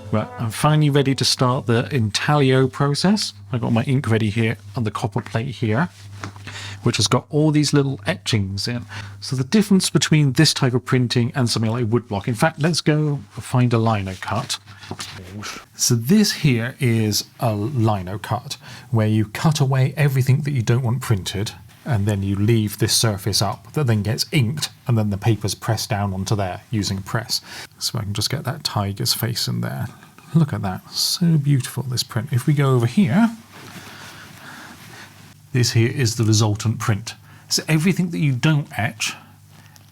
Right, I'm finally ready to start the Intaglio process. I've got my ink ready here on the copper plate here, which has got all these little etchings in. So the difference between this type of printing and something like woodblock, in fact, let's go find a lino cut. So this here is a lino cut, where you cut away everything that you don't want printed, and then you leave this surface up that then gets inked, and then the paper's pressed down onto there using a press. So I can just get that tiger's face in there. Look at that, so beautiful, this print. If we go over here, this here is the resultant print. So everything that you don't etch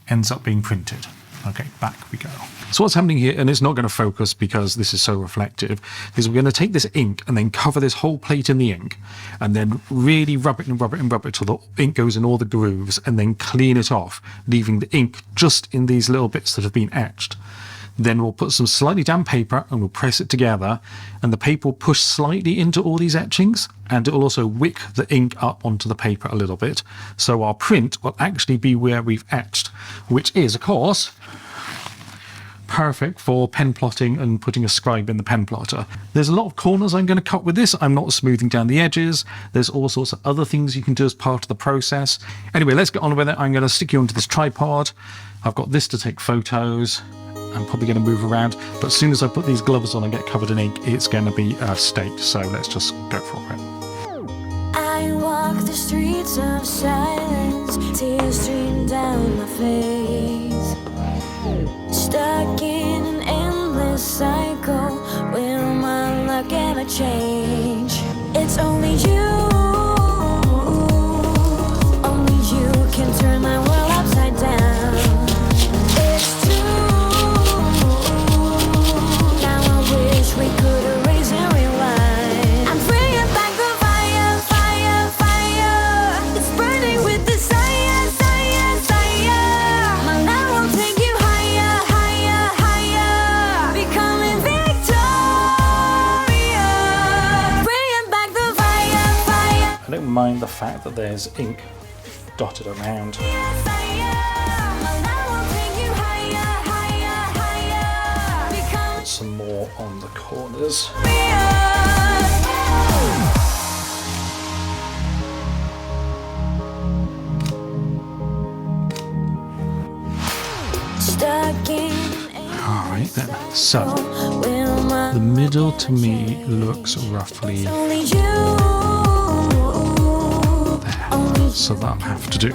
ends up being printed. Okay, back we go. So what's happening here, and it's not going to focus because this is so reflective, is we're going to take this ink and then cover this whole plate in the ink, and then really rub it and rub it and rub it till the ink goes in all the grooves, and then clean it off, leaving the ink just in these little bits that have been etched. Then we'll put some slightly damp paper and we'll press it together, and the paper will push slightly into all these etchings, and it will also wick the ink up onto the paper a little bit. So our print will actually be where we've etched, which is, of course, perfect for pen plotting and putting a scribe in the pen plotter. There's a lot of corners I'm going to cut with this. I'm not smoothing down the edges. There's all sorts of other things you can do as part of the process. Anyway, let's get on with it. I'm going to stick you onto this tripod. I've got this to take photos. I'm probably going to move around, but as soon as I put these gloves on and get covered in ink, it's going to be a state. So let's just go for it. I walk the streets of silence, tears stream down my face. Stuck in an endless cycle, will my luck ever change? It's only you can turn my world upside down. It's true, now I wish we could erase and rewind. I'm bringing back the fire, fire, fire. It's burning with desire, desire, desire. My love will take you higher, higher, higher. Becoming victorious. Bringing back the fire, fire. I don't mind the fact that there's ink dotted around. Put some more on the corners. Alright then, so the middle to me looks roughly there. So that'll have to do.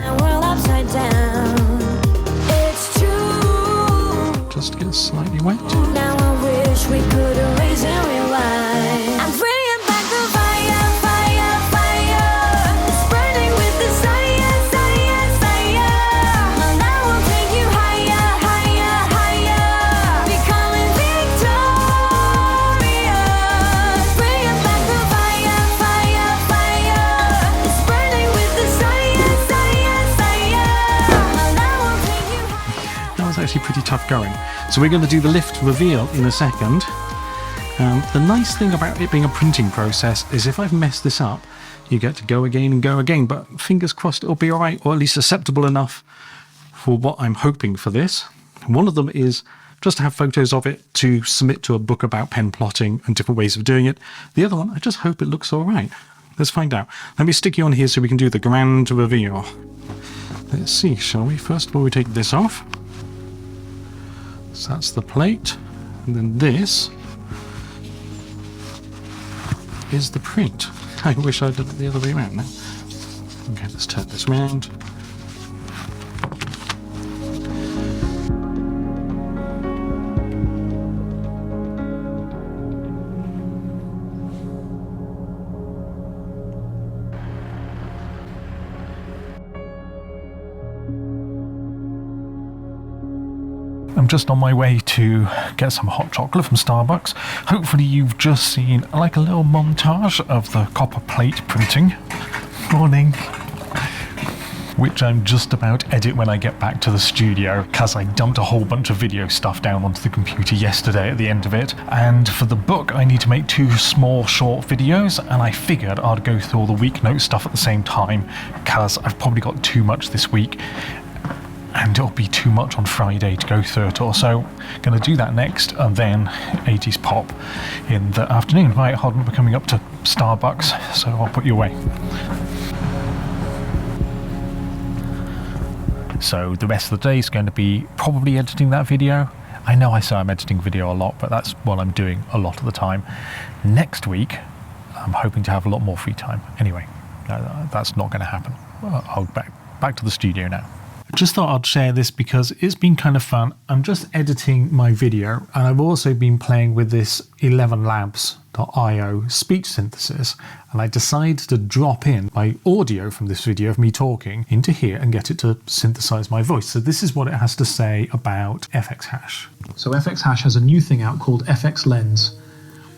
Just get slightly wet. Now I wish we could erase and rewind. I'm bringing back the fire, fire, fire. It's burning with desire, desire, desire. My love will take you higher, higher, higher. Becoming victorious. Bringing back the fire, fire, fire. It's burning with desire, desire, desire. My love will take you higher. That was actually pretty tough going. So we're going to do the lift reveal in a second. The nice thing about it being a printing process is if I've messed this up, you get to go again and go again, but fingers crossed it'll be all right, or at least acceptable enough for what I'm hoping for this. One of them is just to have photos of it to submit to a book about pen plotting and different ways of doing it. The other one, I just hope it looks all right. Let's find out. Let me stick you on here so we can do the grand reveal. Let's see, shall we? First of all, we take this off. So that's the plate, and then this is the print. I wish I did it the other way around now. Okay, let's turn this round. I'm just on my way to get some hot chocolate from Starbucks. Hopefully you've just seen like a little montage of the copper plate printing. Morning. Which I'm just about to edit when I get back to the studio, because I dumped a whole bunch of video stuff down onto the computer yesterday at the end of it. And for the book I need to make 2 small short videos, and I figured I'd go through all the Weeknotes stuff at the same time, because I've probably got too much this week. and it'll be too much on Friday to go through it all. So going to do that next, and then 80s pop in the afternoon. Right, hold on, we're coming up to Starbucks, so I'll put you away. So the rest of the day is going to be probably editing that video. I know I say I'm editing video a lot, but that's what I'm doing a lot of the time. Next week, I'm hoping to have a lot more free time. Anyway, that's not going to happen. I'll back to the studio now. I just thought I'd share this because it's been kind of fun. I'm just editing my video, and I've also been playing with this 11labs.io speech synthesis, and I decided to drop in my audio from this video of me talking into here and get it to synthesize my voice. So this is what it has to say about FXHash. So FXHash has a new thing out called FX Lens,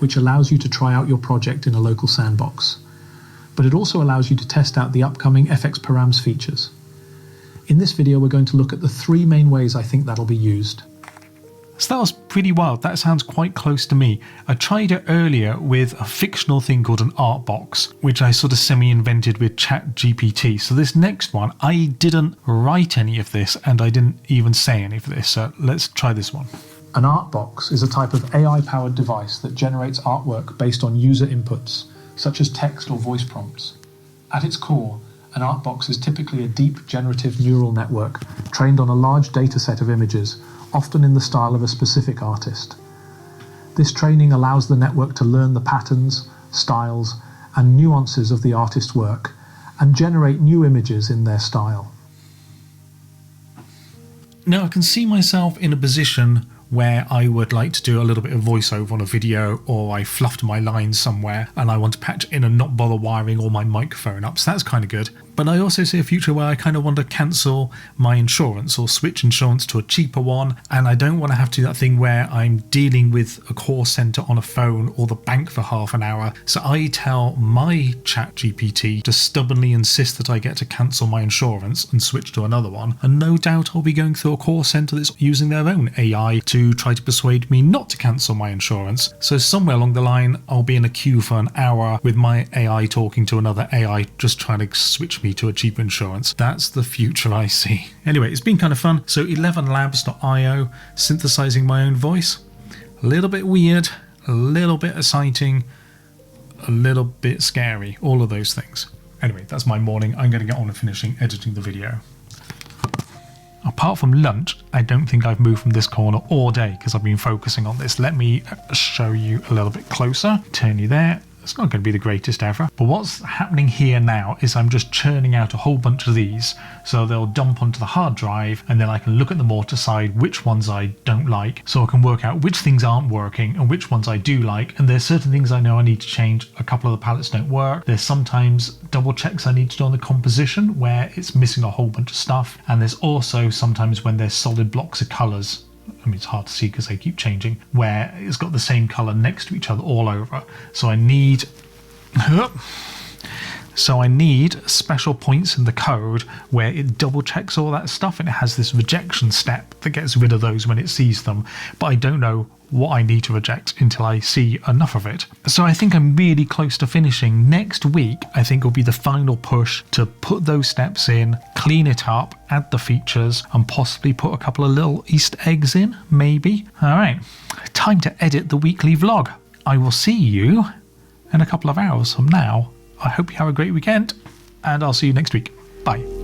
which allows you to try out your project in a local sandbox. But it also allows you to test out the upcoming FX Params features. In this video, we're going to look at the 3 main ways I think that'll be used. So that was pretty wild. That sounds quite close to me. I tried it earlier with a fictional thing called an art box, which I sort of semi-invented with ChatGPT. So this next one, I didn't write any of this, and I didn't even say any of this. So let's try this one. An art box is a type of AI-powered device that generates artwork based on user inputs, such as text or voice prompts. At its core, an art box is typically a deep generative neural network trained on a large data set of images, often in the style of a specific artist. This training allows the network to learn the patterns, styles, and nuances of the artist's work and generate new images in their style. Now I can see myself in a position where I would like to do a little bit of voiceover on a video, or I fluffed my lines somewhere and I want to patch in and not bother wiring all my microphone up, so that's kind of good. But I also see a future where I kind of want to cancel my insurance or switch insurance to a cheaper one, and I don't want to have to do that thing where I'm dealing with a call centre on a phone or the bank for half an hour. So I tell my ChatGPT to stubbornly insist that I get to cancel my insurance and switch to another one, and no doubt I'll be going through a call centre that's using their own AI to try to persuade me not to cancel my insurance. So somewhere along the line I'll be in a queue for an hour with my AI talking to another AI just trying to switch me to a cheaper insurance. That's the future I see. Anyway, it's been kind of fun. So 11labs.io, synthesizing my own voice. A little bit weird, a little bit exciting, a little bit scary, all of those things. Anyway, that's my morning. I'm going to get on and finishing editing the video. Apart from lunch, I don't think I've moved from this corner all day because I've been focusing on this. Let me show you a little bit closer. Turn you there. It's not going to be the greatest ever. But what's happening here now is I'm just churning out a whole bunch of these. So they'll dump onto the hard drive, and then I can look at them all to decide which ones I don't like. So I can work out which things aren't working and which ones I do like. And there's certain things I know I need to change. A couple of the palettes don't work. There's sometimes double checks I need to do on the composition where it's missing a whole bunch of stuff. And there's also sometimes when there's solid blocks of colors, I mean, it's hard to see because they keep changing, where it's got the same color next to each other all over. So I need special points in the code where it double checks all that stuff, and it has this rejection step that gets rid of those when it sees them. But I don't know what I need to reject until I see enough of it. So I think I'm really close to finishing. Next week, I think will be the final push to put those steps in, clean it up, add the features, and possibly put a couple of little Easter eggs in, maybe. All right, time to edit the weekly vlog. I will see you in a couple of hours from now. I hope you have a great weekend, and I'll see you next week. Bye.